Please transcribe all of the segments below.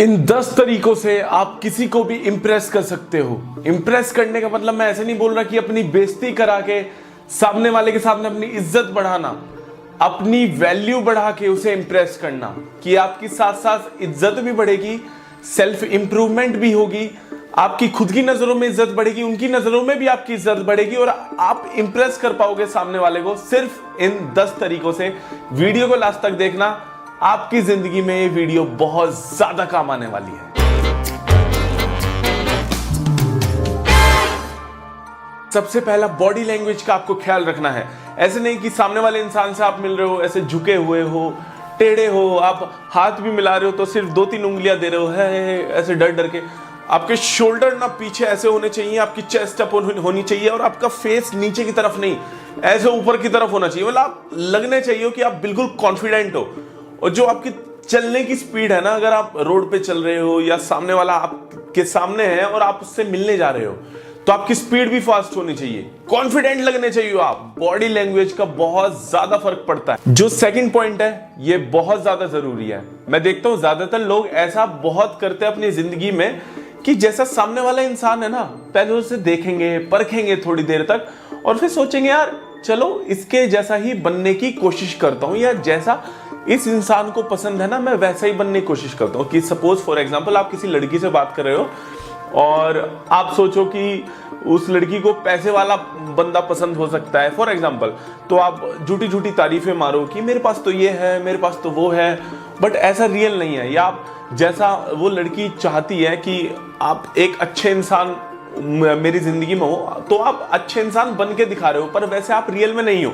इन 10 तरीकों से आप किसी को भी इंप्रेस कर सकते हो। इंप्रेस करने का मतलब मैं ऐसे नहीं बोल रहा कि अपनी बेइज्जती करा के सामने वाले के सामने अपनी इज्जत बढ़ाना, अपनी वैल्यू बढ़ा के उसे इंप्रेस करना कि आपकी साथ साथ इज्जत भी बढ़ेगी, सेल्फ इंप्रूवमेंट भी होगी, आपकी खुद की नजरों में इज्जत बढ़ेगी, उनकी नजरों में भी आपकी इज्जत बढ़ेगी और आप इंप्रेस कर पाओगे सामने वाले को सिर्फ इन 10 तरीकों से। वीडियो को लास्ट तक देखना, आपकी जिंदगी में ये वीडियो बहुत ज्यादा काम आने वाली है। सबसे पहला, बॉडी लैंग्वेज का आपको ख्याल रखना है। ऐसे नहीं कि सामने वाले इंसान से आप मिल रहे हो ऐसे झुके हुए हो, टेढ़े हो, आप हाथ भी मिला रहे हो तो सिर्फ 2-3 उंगलियां दे रहे हो है ऐसे डर डर के। आपके शोल्डर ना पीछे ऐसे होने चाहिए, आपकी चेस्ट अप होनी चाहिए और आपका फेस नीचे की तरफ नहीं, ऐसे ऊपर की तरफ होना चाहिए। मतलब आप लगने चाहिए कि आप बिल्कुल कॉन्फिडेंट हो। और जो आपकी चलने की स्पीड है ना, अगर आप रोड पे चल रहे हो या सामने वाला आपके सामने है और आप उससे मिलने जा रहे हो तो आपकी स्पीड भी फास्ट होनी चाहिए, कॉन्फिडेंट लगने चाहिए आप। बॉडी लैंग्वेज का बहुत ज्यादा फर्क पड़ता है। जो सेकंड पॉइंट है ये बहुत ज्यादा जरूरी है। मैं देखता हूं ज्यादातर लोग ऐसा बहुत करते हैं अपनी जिंदगी में कि जैसा सामने वाला इंसान है ना, पहले उसे देखेंगे, परखेंगे थोड़ी देर तक और फिर सोचेंगे यार चलो इसके जैसा ही बनने की कोशिश करता हूं, या जैसा इस इंसान को पसंद है ना मैं वैसा ही बनने की कोशिश करता हूं। कि सपोज फॉर एग्जांपल आप किसी लड़की से बात कर रहे हो और आप सोचो कि उस लड़की को पैसे वाला बंदा पसंद हो सकता है फॉर एग्जांपल, तो आप झूठी झूठी तारीफें मारो कि मेरे पास तो ये है, मेरे पास तो वो है, बट ऐसा रियल नहीं है। या आप जैसा वो लड़की चाहती है कि आप एक अच्छे इंसान मेरी जिंदगी में हो तो आप अच्छे इंसान बन के दिखा रहे हो, पर वैसे आप रियल में नहीं हो।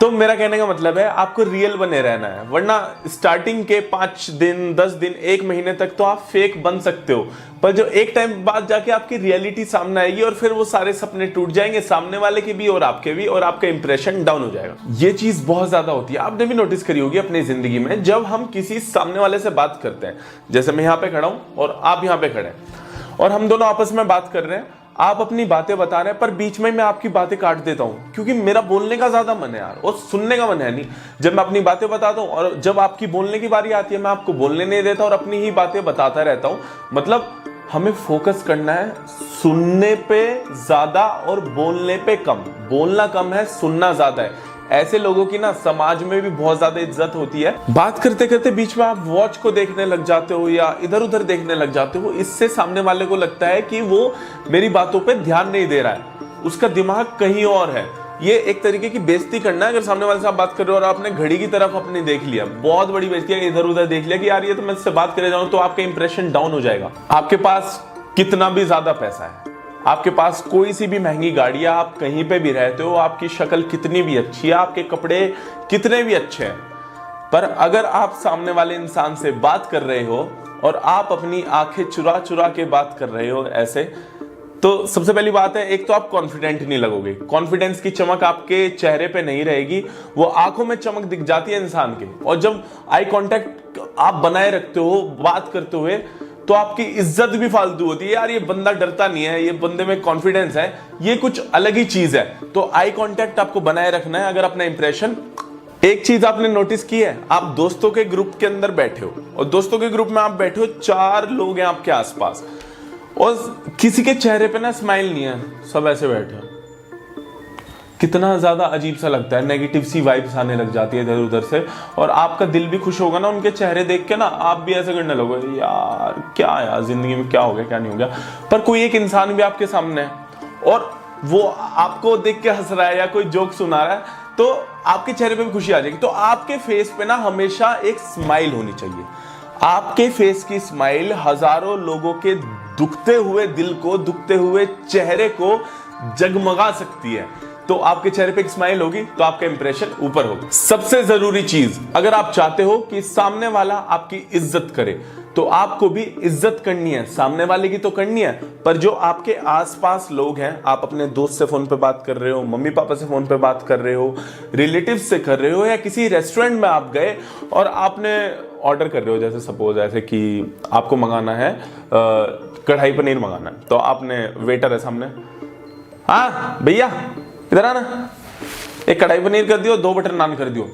तो मेरा कहने का मतलब है आपको रियल बने रहना है, वरना स्टार्टिंग के 5 दिन 10 दिन 1 महीने तक तो आप फेक बन सकते हो, पर जो एक टाइम बाद जाके आपकी रियलिटी सामने आएगी और फिर वो सारे सपने टूट जाएंगे, सामने वाले के भी और आपके भी, और आपका इंप्रेशन डाउन हो जाएगा। ये चीज बहुत ज्यादा होती है, आपने भी नोटिस करी होगी अपनी जिंदगी में। जब हम किसी सामने वाले से बात करते हैं, जैसे मैं यहाँ पे खड़ा हूं और आप यहाँ पे खड़े हैं और हम दोनों आपस में बात कर रहे हैं, आप अपनी बातें बता रहे हैं पर बीच में मैं आपकी बातें काट देता हूं क्योंकि मेरा बोलने का ज्यादा मन है यार और सुनने का मन है नहीं। जब मैं अपनी बातें बताता हूं और जब आपकी बोलने की बारी आती है मैं आपको बोलने नहीं देता और अपनी ही बातें बताता रहता हूं। मतलब हमें फोकस करना है सुनने पे ज्यादा और बोलने पे कम। बोलना कम है, सुनना ज्यादा है। ऐसे लोगों की ना समाज में भी बहुत ज्यादा इज्जत होती है। बात करते करते बीच में आप वॉच को देखने लग जाते हो या इधर उधर देखने लग जाते हो, इससे सामने वाले को लगता है कि वो मेरी बातों पे ध्यान नहीं दे रहा है, उसका दिमाग कहीं और है। ये एक तरीके की बेइज्जती करना है। अगर सामने वाले से आप बात कर रहे हो और आपने घड़ी की तरफ अपनी देख लिया, बहुत बड़ी बेइज्जती है, इधर उधर देख लिया कि यार ये तो मैं इससे बात करे जाऊं, तो आपका इंप्रेशन डाउन हो जाएगा। आपके पास कितना भी ज्यादा पैसा है, आपके पास कोई सी भी महंगी गाड़ी है, आप कहीं पे भी रहते हो, आपकी शक्ल कितनी भी अच्छी है, आपके कपड़े कितने भी अच्छे हैं, पर अगर आप सामने वाले इंसान से बात कर रहे हो और आप अपनी आंखें चुरा चुरा के बात कर रहे हो ऐसे, तो सबसे पहली बात है एक तो आप कॉन्फिडेंट नहीं लगोगे। कॉन्फिडेंस की चमक आपके चेहरे पे नहीं रहेगी, वो आंखों में चमक दिख जाती है इंसान के। और जब आई कांटेक्ट आप बनाए रखते हो बात करते हुए तो आपकी इज्जत भी फालतू होती है। यार ये बंदा डरता नहीं है, ये बंदे में कॉन्फिडेंस है, ये कुछ अलग ही चीज है। तो आई कांटेक्ट आपको बनाए रखना है अगर अपना इंप्रेशन। एक चीज आपने नोटिस की है, आप दोस्तों के ग्रुप के अंदर बैठे हो और दोस्तों के ग्रुप में आप बैठे हो, 4 लोग हैं आपके आसपास और किसी के चेहरे पे ना स्माइल नहीं है, सब ऐसे बैठे हैं। कितना ज्यादा अजीब सा लगता है, नेगेटिव सी वाइब्स आने लग जाती है इधर उधर से, और आपका दिल भी खुश होगा ना उनके चेहरे देख के ना, आप भी ऐसे करने लगोगे यार क्या यार जिंदगी में क्या हो गया क्या नहीं हो गया। पर कोई एक इंसान भी आपके सामने है और वो आपको देख के हंस रहा है या कोई जोक सुना रहा है तो आपके चेहरे पे भी खुशी आ जाएगी। तो आपके फेस पे ना हमेशा एक स्माइल होनी चाहिए। आपके फेस की स्माइल हजारों लोगों के दुखते हुए दिल को, दुखते हुए चेहरे को जगमगा सकती है। तो आपके चेहरे पे एक स्माइल होगी तो आपका इंप्रेशन ऊपर होगा। सबसे जरूरी चीज, अगर आप चाहते हो कि सामने वाला आपकी इज्जत करे तो आपको भी इज्जत करनी है। सामने वाले की तो करनी है, पर जो आपके आसपास लोग हैं, आप अपने दोस्त से फोन पे बात कर रहे हो, मम्मी पापा से फोन पे बात कर रहे हो, रिलेटिव से कर रहे हो, या किसी रेस्टोरेंट में आप गए और आपने ऑर्डर कर रहे हो, जैसे सपोज ऐसे कि आपको मंगाना है कढ़ाई पनीर मंगाना है, तो आपने वेटर है सामने, हाँ भैया इधर आना, एक कढ़ाई पनीर कर दियो, 2 बटर नान कर दियो।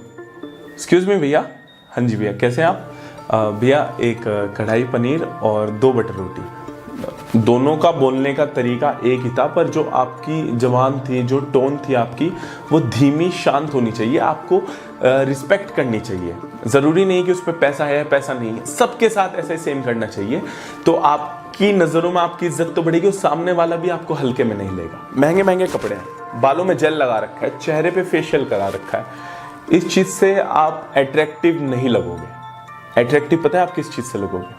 एक्सक्यूज मी भैया, हाँ जी भैया कैसे हैं आप? भैया एक कढ़ाई पनीर और 2 बटर रोटी। दोनों का बोलने का तरीका एक ही था, पर जो आपकी जबान थी, जो टोन थी आपकी, वो धीमी शांत होनी चाहिए। आपको रिस्पेक्ट करनी चाहिए। ज़रूरी नहीं कि उस पर पैसा है या पैसा नहीं है, सबके साथ ऐसे सेम करना चाहिए। तो आपकी नज़रों में आपकी इज्जत तो बढ़ेगी और सामने वाला भी आपको हल्के में नहीं लेगा। महंगे महंगे कपड़े हैं, बालों में जेल लगा रखा है, चेहरे पे फेशियल करा रखा है, इस चीज़ से आप अट्रैक्टिव नहीं लगोगे। अट्रैक्टिव पता है आप किस चीज़ से लगोगे?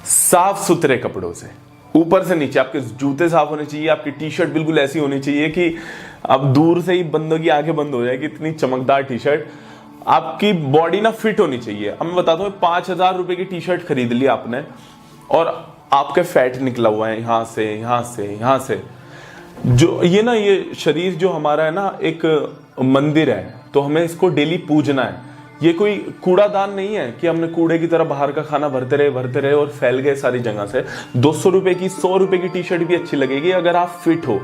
साफ सुथरे कपड़ों से, ऊपर से नीचे। आपके जूते साफ होने चाहिए, आपकी टी शर्ट बिल्कुल ऐसी होनी चाहिए कि अब दूर से ही बंदों की आंखें बंद हो जाएगी, इतनी चमकदार टी शर्ट। आपकी बॉडी ना फिट होनी चाहिए। अब मैं बताता हूँ, 5,000 रुपए की टी शर्ट खरीद ली आपने और आपके फैट निकला हुआ है यहाँ से, यहाँ से, यहाँ से। जो ये शरीर जो हमारा है ना, एक मंदिर है, तो हमें इसको डेली पूजना है। ये कोई कूड़ादान नहीं है कि हमने कूड़े की तरह बाहर का खाना भरते रहे और फैल गए सारी जगह से। 200 रुपए की, 100 रुपए की टी शर्ट भी अच्छी लगेगी अगर आप फिट हो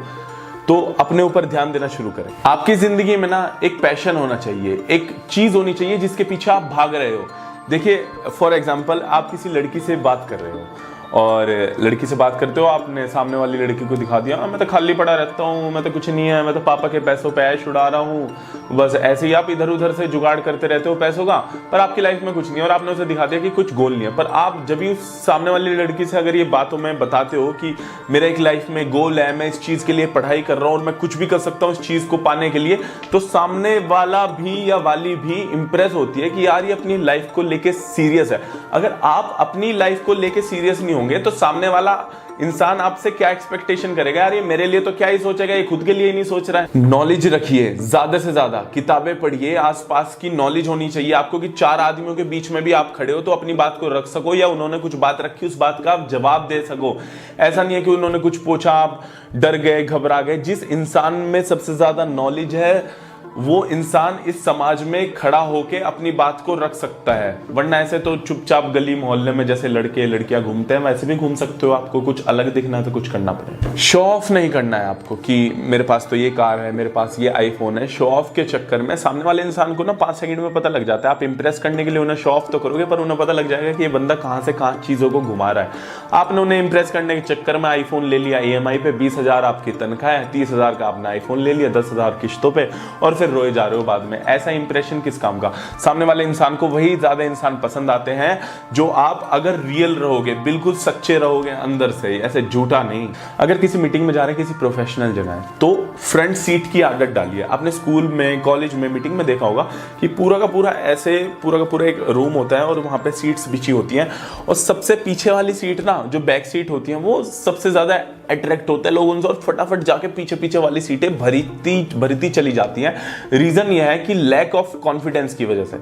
तो। अपने ऊपर ध्यान देना शुरू करें। आपकी जिंदगी में ना एक पैशन होना चाहिए, एक चीज होनी चाहिए जिसके पीछे आप भाग रहे हो। देखिए, फॉर एग्जाम्पल, आप किसी लड़की से बात कर रहे हो और लड़की से बात करते हो, आपने सामने वाली लड़की को दिखा दिया, मैं तो खाली पड़ा रहता हूँ, मैं तो कुछ नहीं है, मैं तो पापा के पैसों पे ऐश उड़ा रहा हूँ, बस ऐसे ही आप इधर उधर से जुगाड़ करते रहते हो पैसों का, पर आपकी लाइफ में कुछ नहीं है और आपने उसे दिखा दिया कि कुछ गोल नहीं है। पर आप जब भी उस सामने वाली लड़की से अगर ये बातों में बताते हो कि मेरा एक लाइफ में गोल है, मैं इस चीज़ के लिए पढ़ाई कर रहा हूँ और मैं कुछ भी कर सकता हूँ इस चीज़ को पाने के लिए, तो सामने वाला भी या वाली भी इंप्रेस होती है कि यार ये अपनी लाइफ को लेके सीरियस है। अगर आप अपनी लाइफ को लेके सीरियस नहीं होंगे तो सामने वाला इंसान आपसे क्या एक्सपेक्टेशन करेगा? यार ये मेरे लिए तो क्या ही सोचेगा, ये खुद के लिए ही नहीं सोच रहा है। नॉलेज रखिए, ज्यादा से ज्यादा किताबें पढ़िए, आसपास की नॉलेज होनी चाहिए आपको कि 4 आदमियों के बीच में भी आप खड़े हो तो अपनी बात को रख सको, या उन्होंने कुछ बात रखी उस बात का आप जवाब दे सको। ऐसा नहीं है कि उन्होंने कुछ पूछा आप डर गए, घबरा गए। जिस इंसान में सबसे ज्यादा नॉलेज है वो इंसान इस समाज में खड़ा होके अपनी बात को रख सकता है, वरना ऐसे तो चुपचाप गली मोहल्ले में जैसे लड़के लड़कियां घूमते हैं वैसे भी घूम सकते हो। आपको कुछ अलग दिखना है तो कुछ करना पड़ेगा। शो ऑफ नहीं करना है आपको कि मेरे पास तो ये कार है, मेरे पास ये आईफोन है। शो ऑफ के चक्कर में सामने वाले इंसान को ना 5 सेकंड में पता लग जाता है। आप इंप्रेस करने के लिए उन्हें शो ऑफ तो करोगे, पर उन्हें पता लग जाएगा कि ये बंदा कहाँ से कहाँ चीजों को घुमा रहा है। आपने उन्हें इंप्रेस करने के चक्कर में आईफोन ले लिया EMI पे, 20,000 आपकी तनख्वाह है, 30,000 का आपने आईफोन ले लिया 10,000 किश्तों पे, और फिर रोए जा रहे हो बाद में। ऐसा इंप्रेशन किस काम का? सामने वाले इंसान को वही ज्यादा इंसान पसंद आते हैं जो आप अगर रियल रहोगे, बिल्कुल सच्चे रहोगे अंदर से, ऐसे झूठा नहीं। अगर किसी मीटिंग में जा रहे हैं, किसी प्रोफेशनल जगह है, तो फ्रंट सीट की आदत डालिए। आपने स्कूल में, कॉलेज में, मीटिंग में देखा होगा कि पूरा का पूरा एक रूम होता है और वहां पे सीट्स बिछी होती हैं, और सबसे पीछे वाली सीट ना, जो बैक सीट होती है, वो सबसे ज्यादा अट्रैक्ट होता है लोगों से और फटाफट जाके पीछे वाली सीटें भरती चली जाती हैं। रीजन यह है कि लैक ऑफ कॉन्फिडेंस की वजह से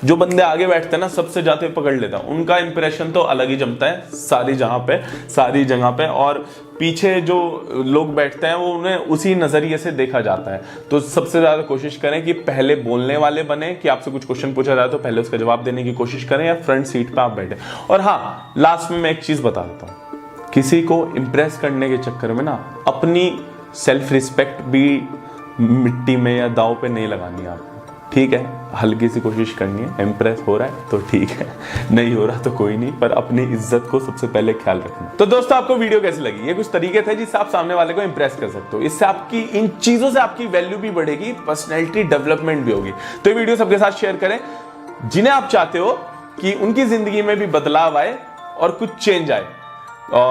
जो बंदे आगे बैठते हैं ना, सबसे जाते पकड़ लेता है, उनका इंप्रेशन तो अलग ही जमता है सारी जगह पे, और पीछे जो लोग बैठते हैं वो उन्हें उसी नजरिए से देखा जाता है। तो सबसे ज्यादा कोशिश करें कि पहले बोलने वाले बने, कि आपसे कुछ क्वेश्चन पूछा जाए तो पहले उसका जवाब देने की कोशिश करें, या फ्रंट सीट पे आप बैठे। और हाँ, लास्ट में मैं एक चीज बता देता हूँ, किसी को इम्प्रेस करने के चक्कर में ना अपनी सेल्फ रिस्पेक्ट भी मिट्टी में या दाव पे नहीं लगानी है आपको। ठीक है, हल्की सी कोशिश करनी है, इम्प्रेस हो रहा है तो ठीक है, नहीं हो रहा तो कोई नहीं, पर अपनी इज्जत को सबसे पहले ख्याल रखना। तो दोस्तों, आपको वीडियो कैसी लगी? ये कुछ तरीके थे जिससे आप सामने वाले को इम्प्रेस कर सकते हो। इससे आपकी इन चीजों से आपकी वैल्यू भी बढ़ेगी, पर्सनैलिटी डेवलपमेंट भी होगी। तो ये वीडियो सबके साथ शेयर करें जिन्हें आप चाहते हो कि उनकी जिंदगी में भी बदलाव आए और कुछ चेंज आए।